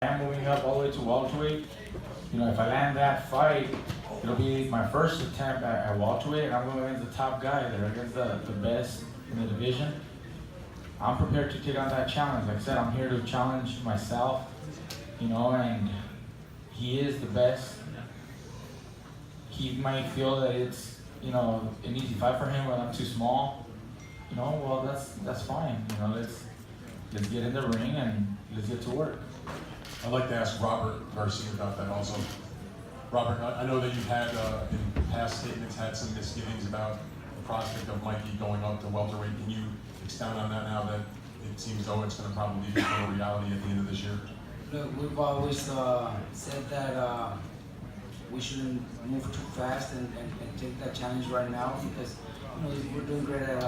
I'm moving up all the way to welterweight. If I land that fight, it'll be my first attempt at welterweight, and I'm going against the top guy there, against the best in the division. I'm prepared to take on that challenge. Like I said, I'm here to challenge myself, and he is the best. He might feel that it's, an easy fight for him, or I'm too small. Well, that's fine. Let's get in the ring and let's get to work. I'd like to ask Robert Garcia about that also. Robert, I know that you've had, in past statements, had some misgivings about the prospect of Mikey going up to welterweight. Can you expound on that now that it seems though it's going to probably become a reality at the end of this year? Look, we've always said that we shouldn't move too fast and take that challenge right now because we're doing great at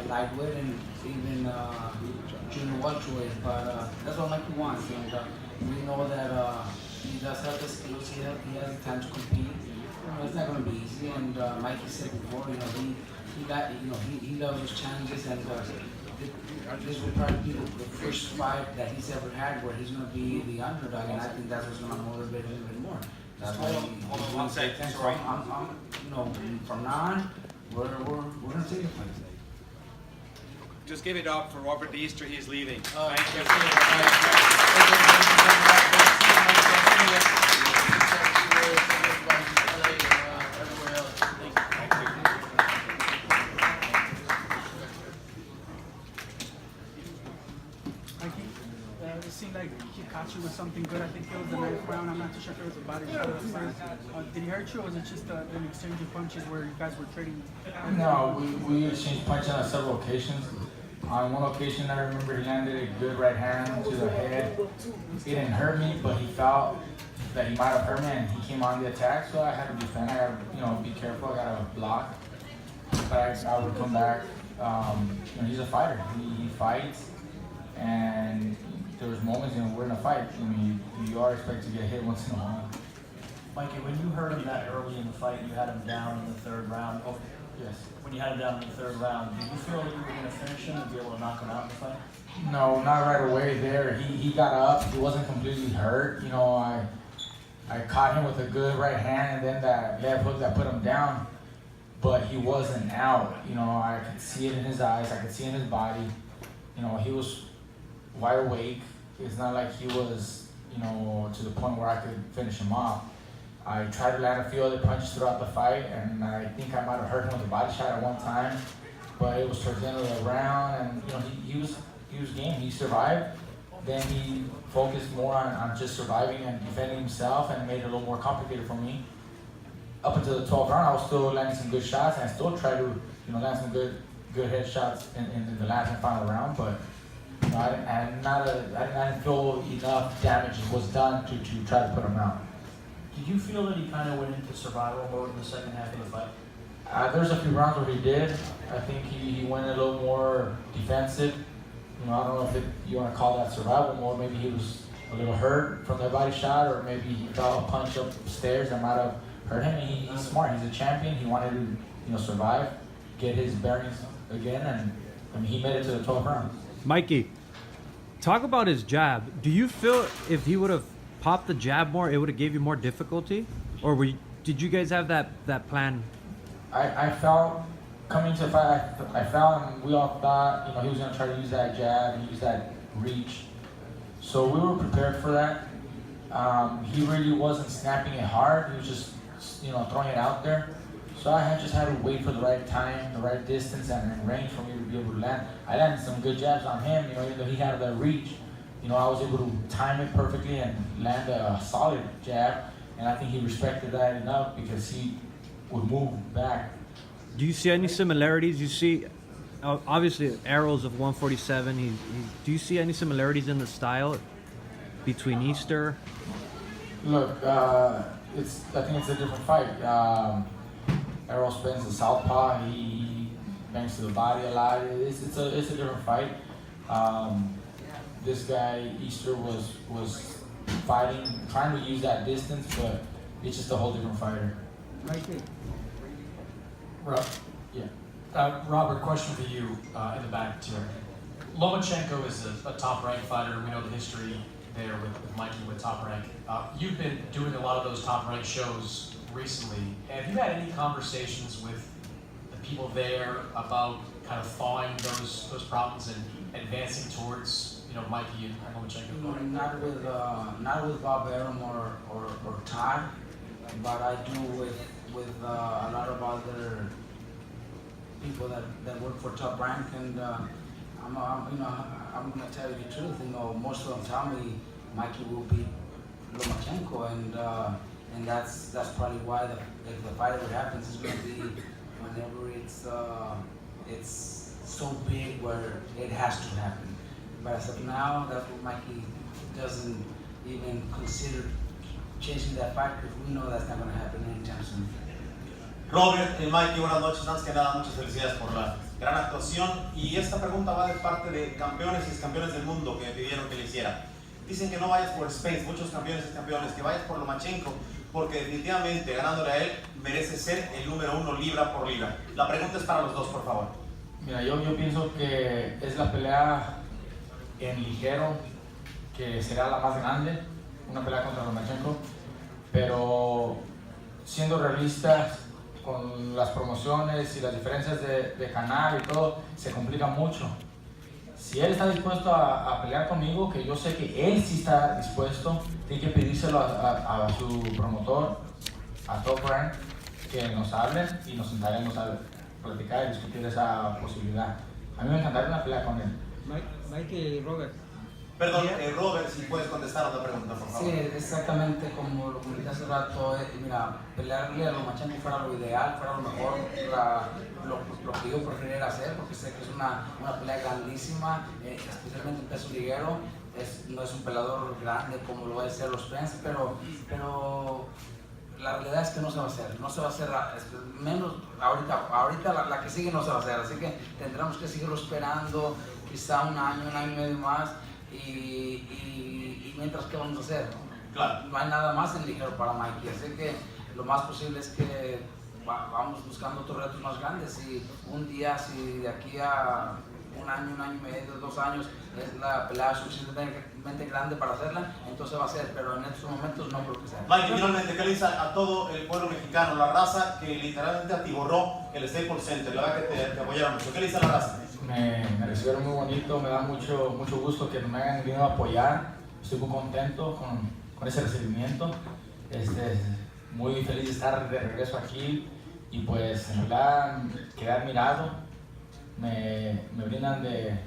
lightweight and even junior welterweight, but that's what Mikey wants, and we know that he does have the skills, he has the time to compete. It's not going to be easy, and Mikey said before, he loves those challenges, and this will probably be the first fight that he's ever had where he's going to be the underdog, and I think that's what's going to motivate him even more. That's why Hold on one second. so I'm from now on, we're going to take it. Just give it up for Robert Easter. He's leaving. Thank you. It seemed like he caught you with something good. I think it was the 9th round. I'm not too sure if it was a body shot or something. Did he hurt you, or was it just an exchange of punches where you guys were trading? No, we exchanged punches on several occasions. On one occasion, I remember he landed a good right hand to the head. It didn't hurt me, but he felt that he might have hurt me, and he came on the attack, so I had to defend. I had to, be careful. I got to block. But I would come back. He's a fighter. He fights, and there was moments, we're in a fight. You are expected to get hit once in a while. Mikey, when you heard him that early in the fight, you had him down in the 3rd round. Yes. When you had him down in the 3rd round, did you feel you were going to finish him and be able to knock him out in the fight? No, not right away there. He got up. He wasn't completely hurt. I caught him with a good right hand, and then that left hook that put him down. But he wasn't out. I could see it in his eyes. I could see it in his body. He was wide awake. It's not like he was, to the point where I could finish him off. I tried to land a few other punches throughout the fight, and I think I might have hurt him with a body shot at one time, but it was towards the end of the round, and he was game. He survived. Then he focused more on just surviving and defending himself, and made it a little more complicated for me. Up until the 12th round, I was still landing some good shots, and I still tried to land some good headshots in the last and final round, but I didn't feel enough damage was done to try to put him out. Did you feel that he kind of went into survival mode in the 2nd half of the fight? There's a few rounds where he did. I think he went a little more defensive. I don't know if you want to call that survival mode. Maybe he was a little hurt from that body shot, or maybe he felt a punch upstairs that might have hurt him. And he's smart. He's a champion. He wanted to, survive, get his bearings again, and he made it to the 12th round. Mikey, talk about his jab. Do you feel if he would have popped the jab more, it would have gave you more difficulty? Or did you guys have that plan? I felt coming to the fight, I felt, and we all thought, he was going to try to use that jab and use that reach. So we were prepared for that. He really wasn't snapping it hard. He was just, throwing it out there. So I just had to wait for the right time, the right distance, and range for me to be able to land. I landed some good jabs on him, even though he had that reach. I was able to time it perfectly and land a solid jab, and I think he respected that enough because he would move back. Do you see any similarities? You see, obviously, arrows of 147. Do you see any similarities in the style between Easter? Look, I think it's a different fight. Errol spins the southpaw. He bangs to the body a lot. It's a different fight. This guy Easter was fighting, trying to use that distance, but it's just a whole different fighter. Mikey. Robert, question for you in the back here. Lomachenko is a top-ranked fighter. We know the history there with Mikey with Top Rank. You've been doing a lot of those Top Rank shows recently. Have you had any conversations with the people there about kind of thawing those problems and advancing towards, you know, Mikey and Lomachenko? Not with Bob Arum or Todd, but I do with a lot of other people that work for Top Rank, and I'm gonna tell you the truth. You know, most of them tell me Mikey will beat Lomachenko, and that's probably why if the fight ever happens, it's gonna be whenever it's so big where it has to happen. But as of now, that's what Mikey doesn't even consider changing that fight, because we know that's not gonna happen anytime soon. Robert y Mikey, buenas noches. Antes que nada, muchas felicidades por la gran actuación. Y esta pregunta va de parte de campeones y excampeones del mundo que me pidieron que le hiciera. Dicen que no vayas por Spence, muchos campeones y excampeones, que vayas por Lomachenko, porque definitivamente ganándole a él merece ser el número 1 libra por libra. La pregunta es para los dos, por favor. Mira, yo pienso que es la pelea en ligero que será la más grande, una pelea contra Lomachenko, pero siendo realistas, con las promociones y las diferencias de canal y todo, se complica mucho. Si él está dispuesto a pelear conmigo, que yo sé que él sí está dispuesto, tiene que pedírselo a su promotor, a Top Rank, que nos hablen y nos sentaremos a platicar y discutir esa posibilidad. A mí me encantaría una pelea con él. Mike y Robert. Perdón, Robert, si puedes contestar otra pregunta, por favor. Sí, exactamente como lo comenté hace rato. Mira, pelearle a Lomachenko fuera lo ideal, fuera lo mejor, lo que yo preferiría hacer, porque sé que es una pelea grandísima, especialmente en peso liguero. No es un peleador grande como lo va a ser los Spence, pero la realidad es que no se va a hacer, menos ahorita la que sigue no se va a hacer, así que tendremos que seguirlo esperando quizá un año y medio más, y mientras, ¿qué vamos a hacer? Claro. No hay nada más en ligero para Mikey, así que lo más posible es que vamos buscando otros retos más grandes, y un día, si de aquí a un año y medio, 2 años, es la pelea suficientemente grande para hacerla, entonces va a ser, pero en estos momentos no creo que sea. Mike, finalmente, ¿qué le dice a todo el pueblo mexicano, la raza que literalmente atiborró el Staples Center? La verdad que te apoyaron mucho. ¿Qué le dice a la raza? Me recibieron muy bonito, me da mucho gusto que me hayan venido a apoyar. Estoy muy contento con ese recibimiento. Muy feliz de estar de regreso aquí, y pues en verdad quedé admirado. Me brindan de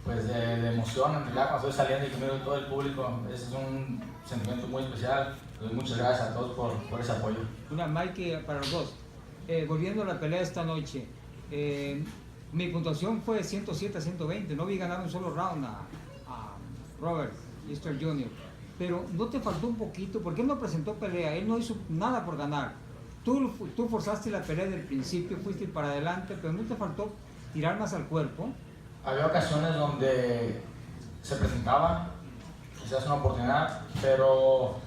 emoción, en realidad, cuando estoy saliendo y que miro todo el público. Es un sentimiento muy especial. Muchas gracias a todos por ese apoyo. Una Mike para los dos. Volviendo a la pelea esta noche, mi puntuación fue 107-120, no vi ganar un solo round a Robert Easter Jr., pero ¿no te faltó un poquito? Porque él no presentó pelea, él no hizo nada por ganar. Tú forzaste la pelea del principio, fuiste para adelante, pero ¿no te faltó tirar más al cuerpo? Había ocasiones donde se presentaba quizás una oportunidad, pero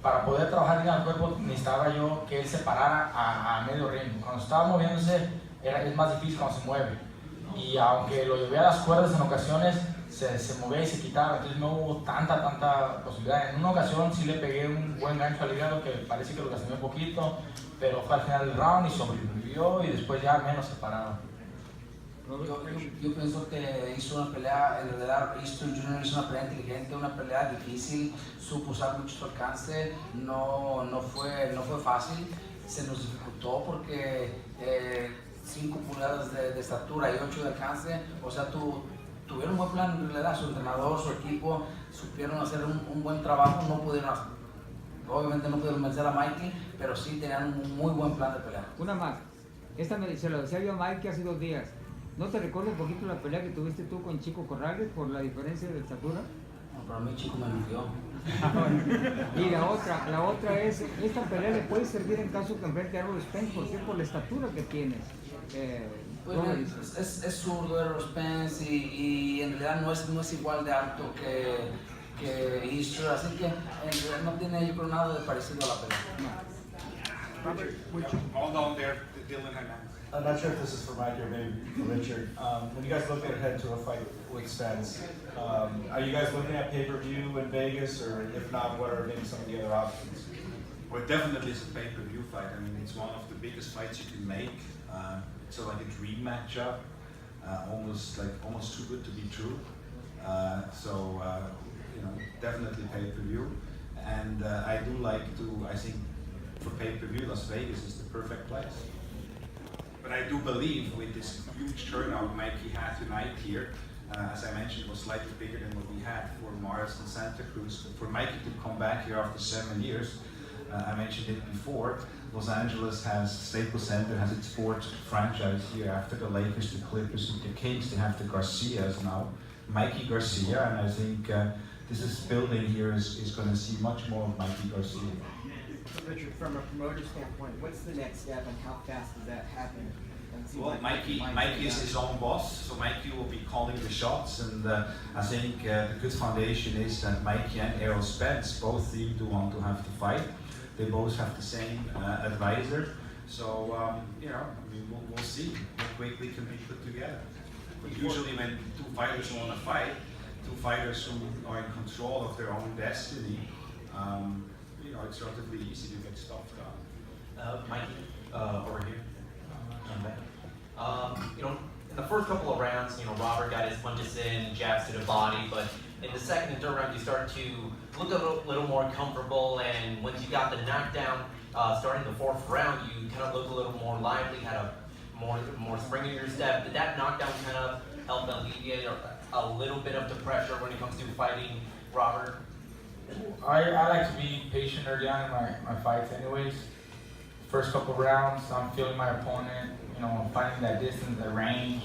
para poder trabajar bien al cuerpo necesitaba yo que él se parara a medio ring. Cuando estaba moviéndose es más difícil cuando se mueve, y aunque lo llevé a las cuerdas en ocasiones, se movía y se quitaba, entonces no hubo tanta posibilidad. En una ocasión sí le pegué un buen gancho al hígado que parece que lo lastimé un poquito, pero fue al final del round y sobrevivió, y después ya menos se paraba. Yo pienso que hizo una pelea, en realidad Easter Jr. hizo una pelea inteligente, una pelea difícil, supo usar mucho su alcance, no fue fácil, se nos dificultó porque 5 pulgadas de estatura y 8 de alcance, o sea, tuvieron un buen plan en realidad, su entrenador, su equipo, supieron hacer un buen trabajo, obviamente no pudieron vencer a Mikey, pero sí tenían un muy buen plan de pelea. Una más, esta se lo decía yo a Mikey hace 2 días. ¿No te recuerdas un poquito la pelea que tuviste tú con Chico Corrales por la diferencia de estatura? No, para mí Chico me nutrió. Y la otra es, esta pelea le puede servir en caso que enfrente a Errol Spence, ¿por qué? Por la estatura que tienes. Pues es zurdo Errol Spence, y en realidad no es igual de alto que Easter, así que en realidad no tiene yo creo nada de parecido a la pelea. All down there, Dylan Hernandez. I'm not sure if this is for Mike or maybe for Richard. When you guys look ahead to a fight with Spence, are you guys looking at pay-per-view in Vegas, or if not, what are maybe some of the other options? Well, definitely it's a pay-per-view fight. I mean, it's one of the biggest fights you can make. It's like a dream matchup, almost too good to be true. You know, definitely pay-per-view. And I do like to. I think for pay-per-view, Las Vegas is the perfect place. But I do believe with this huge turnout Mikey had tonight here, as I mentioned, it was slightly bigger than what we had for Mars and Santa Cruz. For Mikey to come back here after 7 years, I mentioned it before, Los Angeles has, Staples Center has its fourth franchise here. After the Lakers, the Clippers, the Kings, they have the Garcias now. Mikey Garcia, and I think this building here is going to see much more of Mikey Garcia. Richard, from a promoter standpoint, what's the next step and how fast does that happen? Well, Mikey is his own boss, so Mikey will be calling the shots, and I think the good foundation is that Mikey and Errol Spence both seem to want to have the fight. They both have the same advisor, so you know, I mean, we'll see how quickly can be put together. But usually when two fighters want to fight, two fighters who are in control of their own destiny, you know, it's relatively easy to get stuff done. Mikey, over here. You know, in the first couple of rounds, you know, Robert got his punches in, jabs to the body, but in the second and third round, you start to look a little more comfortable, and once you got the knockdown, starting the fourth round, you kind of look a little more lively, had a more spring in your step. Did that knockdown kind of help alleviate a little bit of the pressure when it comes to fighting Robert? I like to be patient early on in my fights anyways. First couple rounds, I'm feeling my opponent, you know, finding that distance, that range,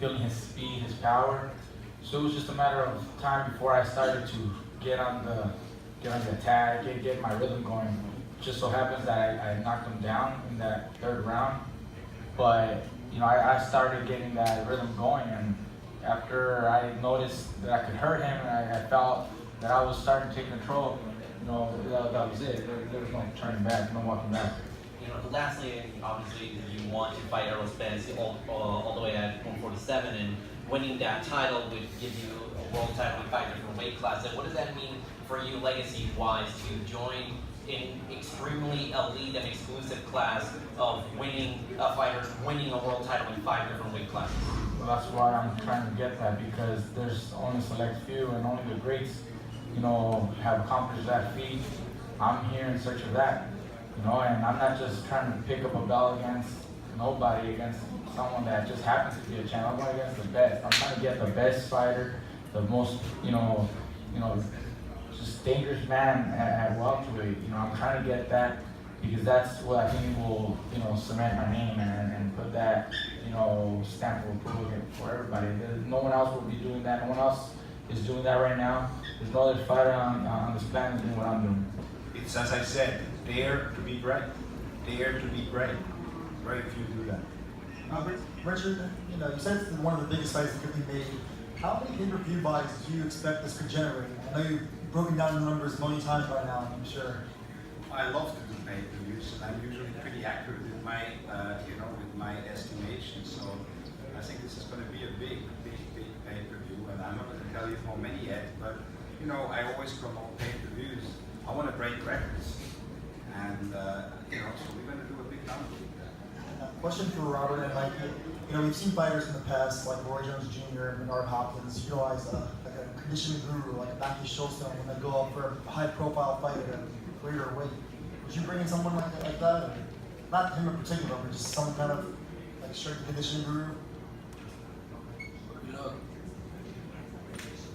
feeling his speed, his power. So it was just a matter of time before I started to get on the attack, get my rhythm going. Just so happens that I knocked him down in that third round. But you know, I started getting that rhythm going, and after I noticed that I could hurt him, and I felt that I was starting to take control, you know, that was it. There was no turning back, no walking back. You know, lastly, obviously, you want to fight Errol Spence all the way at 147, and winning that title would give you a world title in 5 different weight classes. What does that mean for you, legacy-wise, to join in extremely elite and exclusive class of winning a fighter, winning a world title in 5 different weight classes? Well, that's why I'm trying to get that, because there's only select few, and only the greats, you know, have accomplished that feat. I'm here in search of that, you know, and I'm not just trying to pick up a belt against nobody, against someone that just happens to be a champ. I'm going against the best. I'm trying to get the best fighter, the most, you know, just dangerous man at welterweight. You know, I'm trying to get that because that's what I think will, you know, cement my name and put that, you know, stamp of approval for everybody. No one else will be doing that. No one else is doing that right now. There's no other fighter on this planet doing what I'm doing. It's, as I said, dare to be great. Dare to be great. Very few do that. Richard, you know, you said it's one of the biggest fights that could be made. How many pay-per-view buys do you expect this could generate? I know you've broken down the numbers a million times by now, I'm sure. I love to do pay-per-views, and I'm usually pretty accurate with my, with my estimations. So I think this is going to be a big pay-per-view, and I'm not going to tell you how many yet. But you know, I always promote pay-per-views. I want to break records, and so we're going to do a big number. Question for Robert and Mikey. You know, we've seen fighters in the past, like Roy Jones Jr. and Bernard Hopkins, utilize like a conditioning guru, like Matthew Schultzstone, when they go up for a high-profile fight at a greater weight. Would you bring in someone like that? Or not him in particular, but just some kind of like strength conditioning guru? You know,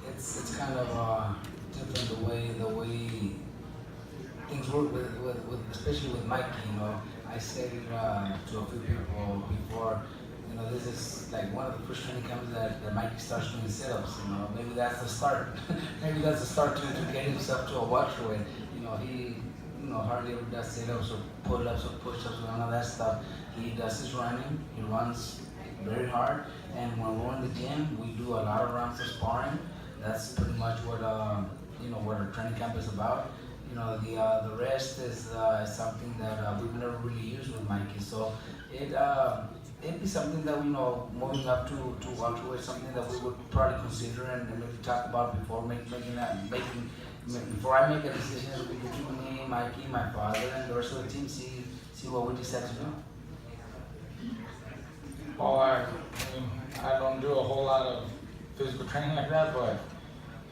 it's kind of different the way things work with especially with Mikey. You know, I said it to a few people before. You know, this is like one of the first training camps that Mikey starts doing sit-ups. You know, maybe that's the start. Maybe that's the start to get himself to a welterweight. You know, he hardly ever does sit-ups or pull-ups or push-ups or none of that stuff. He does his running. He runs very hard. And when we're in the gym, we do a lot of rounds of sparring. That's pretty much what what our training camp is about. you know, the rest is something that we've never really used with Mikey. So it'd be something that, you know, moving up to welterweight, something that we would probably consider and maybe talk about before before I make a decision. We could keep me, Mikey, my father, and the rest of the team, see what we decide to do. Well, I don't do a whole lot of physical training like that, but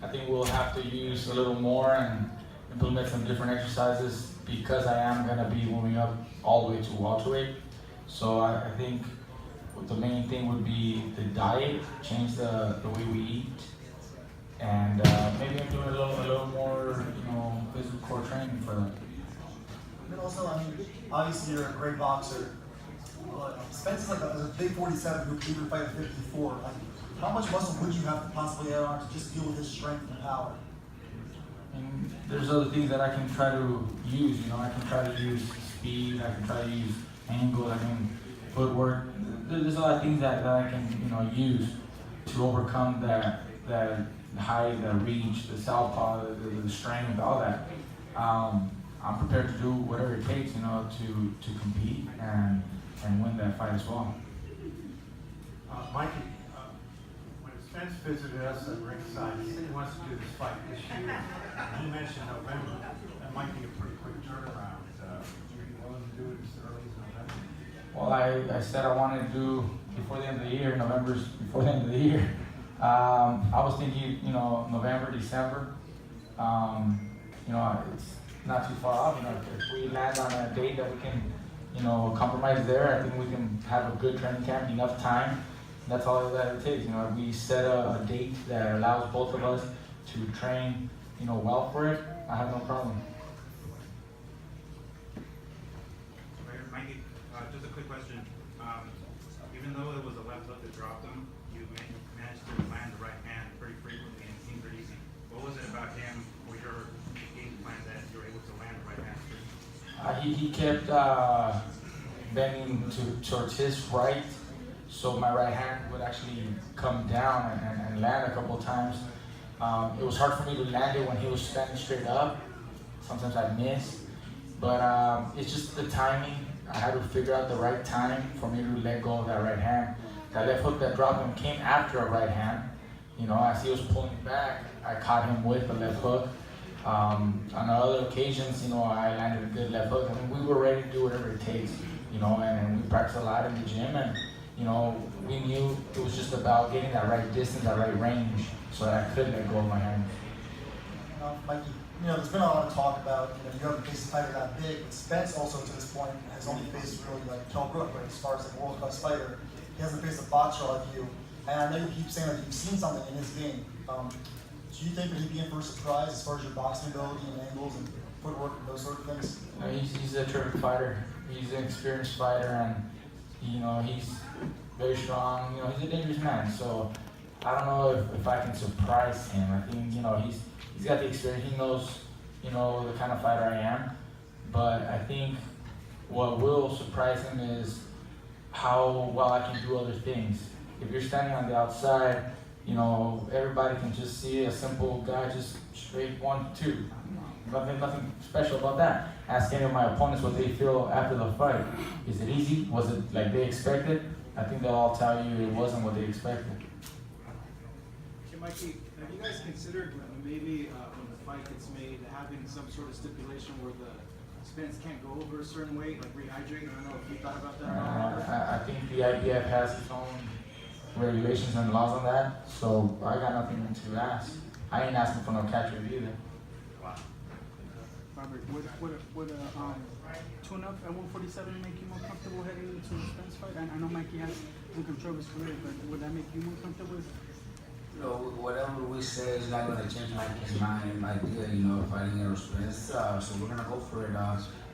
I think we'll have to use a little more and implement some different exercises because I am going to be moving up all the way to welterweight. So I think the main thing would be the diet, change the way we eat, and maybe I'm doing a little more, you know, physical core training for that. And also, I mean, obviously you're a great boxer. Spence is like a big 47 who could even fight at 54. Like, how much muscle would you have to possibly add on to just deal with his strength and power? And there's other things that I can try to use. You know, I can try to use speed. I can try to use angle. I can footwork. There's a lot of things that I can, you know, use to overcome that height, the reach, the southpaw, the strength, all that. I'm prepared to do whatever it takes, you know, to compete and win that fight as well. Mikey, when Spence visited us at ringside, he said he wants to do this fight this year. He mentioned November. That might be a pretty quick turnaround. Are you willing to do it as early as November? Well, I said I wanted to do before the end of the year. November's before the end of the year. I was thinking, you know, November, December. You know, it's not too far off. You know, if we land on a date that we can, you know, compromise there, I think we can have a good training camp, enough time. That's all that it takes. You know, if we set a date that allows both of us to train, you know, well for it, I have no problem. Mikey, just a quick question. Even though it was a left hook that dropped him, you managed to land the right hand pretty frequently and it seemed pretty easy. What was it about him or your game plan that you were able to land the right hand? He kept bending towards his right, so my right hand would actually come down and land a couple of times. It was hard for me to land it when he was standing straight up. Sometimes I'd miss, but it's just the timing. I had to figure out the right time for me to let go of that right hand. That left hook that dropped him came after a right hand. You know, as he was pulling back, I caught him with the left hook. On other occasions, you know, I landed a good left hook. I mean, we were ready to do whatever it takes, you know, and we practiced a lot in the gym, and, you know, we knew it was just about getting that right distance, that right range, so that I could let go of my hand. Mikey, you know, there's been a lot of talk about, you know, you haven't faced a fighter that big, but Spence also to this point has only faced really like Kell Brook, right, as far as like a world class fighter. He hasn't faced a boxer like you, and I know you keep saying that you've seen something in his game. Do you think that he'd be in for a surprise as far as your boxing ability and angles and footwork and those sort of things? He's a terrific fighter. He's an experienced fighter, and, you know, he's very strong. You know, he's a dangerous man. So I don't know if I can surprise him. I think, you know, he's got the experience. He knows, you know, the kind of fighter I am. But I think what will surprise him is how well I can do other things. If you're standing on the outside, you know, everybody can just see a simple guy, just straight 1, 2. Nothing special about that. Ask any of my opponents what they feel after the fight. Is it easy? Was it like they expected? I think they'll all tell you it wasn't what they expected. Okay, Mikey, have you guys considered maybe when the fight gets made, having some sort of stipulation where the Spence can't go over a certain weight, like rehydrate? I don't know if you thought about that. I think the IBF has its own regulations and laws on that, so I got nothing to ask. I ain't asking for no catch review either. Wow. Robert, would tune-up at 147 make you more comfortable heading into the Spence fight? I know Mikey has some control of his career, but would that make you more comfortable? You know, whatever we say is not going to change Mikey's mind and idea, you know, fighting at Spence. So we're going to go for it.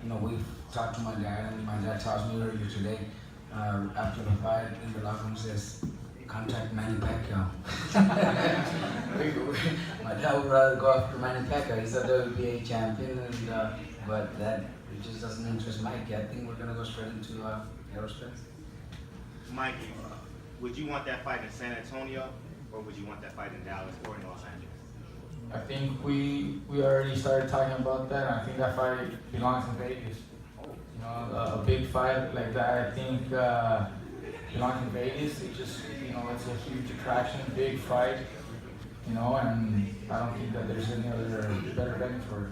You know, we've talked to my dad, and my dad tells me earlier today, after the fight, in the locker room says, contact Manny Pacquiao. My dad would rather go after Manny Pacquiao. He's a WBA champion, and but that it just doesn't interest Mikey. I think we're going to go straight into Spence. Mikey, would you want that fight in San Antonio, or would you want that fight in Dallas or in Los Angeles? I think we already started talking about that. I think that fight belongs in Vegas. You know, a big fight like that, I think belongs in Vegas. It just, you know, it's a huge attraction, big fight. You know, and I don't think that there's any other better venue for it.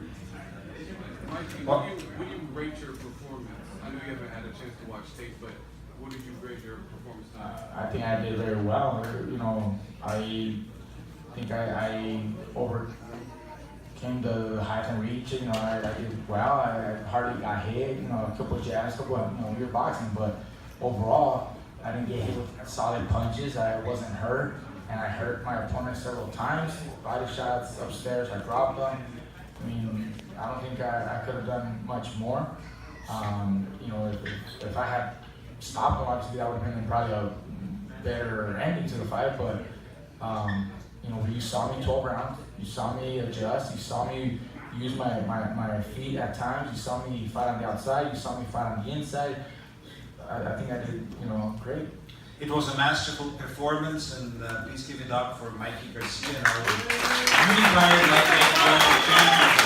Mikey, Well, when you rate your performance, I know you haven't had a chance to watch tape, but what did you grade your performance tonight? I think I did very well. You know, I think I overcame the height and reach. You know, I did well. I hardly got hit. You know, a couple of jabs, you're boxing, but overall, I didn't get hit with solid punches. I wasn't hurt, and I hurt my opponent several times. Body shots upstairs, I dropped them. I mean, I don't think I could have done much more. You know, if I had stopped him, obviously that would have been probably a better ending to the fight. But you know, you saw me 12 rounds. You saw me adjust. You saw me use my feet at times. You saw me fight on the outside. You saw me fight on the inside. I think I did, you know, great. It was a masterful performance, and please give it up for Mikey Garcia and our unified lightweight champion.